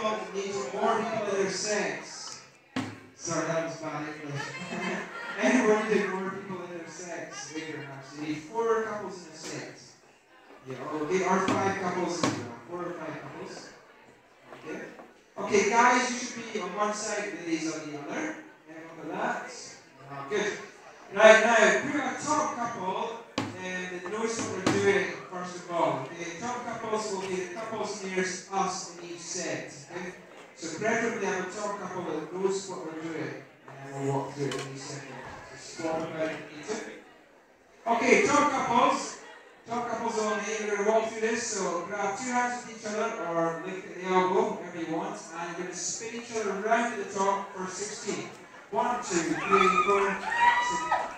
couple needs more people in their sex. Sorry, that was bad English. Anyone needing more people in their sex later, perhaps. You need 4 couples in a set. Yeah, or 5 couples in a 4 or 5 couples. Okay. Okay, guys, you should be on one side, ladies on the other. Look at that. Good. Right now, put a top couple that knows what we're doing, first of all. Okay, top couples will be the couples nearest us in each set. Okay? So preferably have a top couple that knows what we're doing. And then we'll walk through it in each second. So swap about if you need to. Okay, top couples. Top couples only. We're going to walk through this. So grab 2 hands with each other or lift at the elbow, whatever you want. And you're going to spin each other around to the top for 16. 1, 2, 3, 4, 6.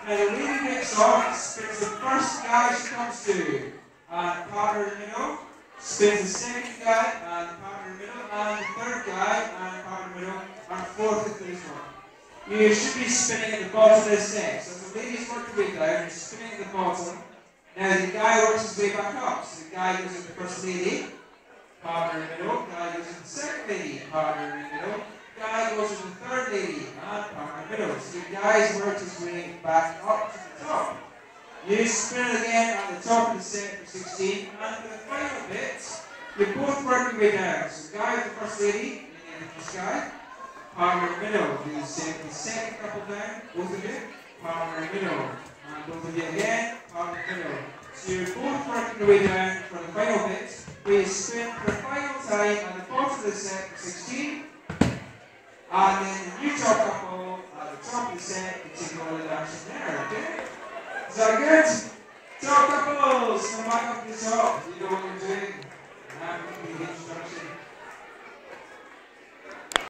Now the lady breaks off, spins the first guy she comes to, and partner in the middle. Spins the second guy, and partner in the middle. And the third guy, and partner in the middle. And fourth and fifth one. You should be spinning at the bottom of this set. So the ladies work their way down, you're spinning at the bottom. Now the guy works his way back up. So the guy goes with the first lady, partner in the middle. Guy goes with the second lady, partner in the middle. Guy goes to the third lady and partner in the middle. So the guy's worked his way back up to the top. You spin it again at the top of the set for 16. And for the final bit, you're both working your way down. So the guy with the first lady, and the first guy, partner in the middle. Do the same for the second couple down, both of you, partner in the middle. And both of you again, partner in the middle. So you're both working your way down for the final bit. We spin for the final time at the bottom of the set for 16. And then the new top couple at the top of the set can take all the action there, okay? Is that good? Top couples, come back up to the top. You know what you're doing. And I'm going to be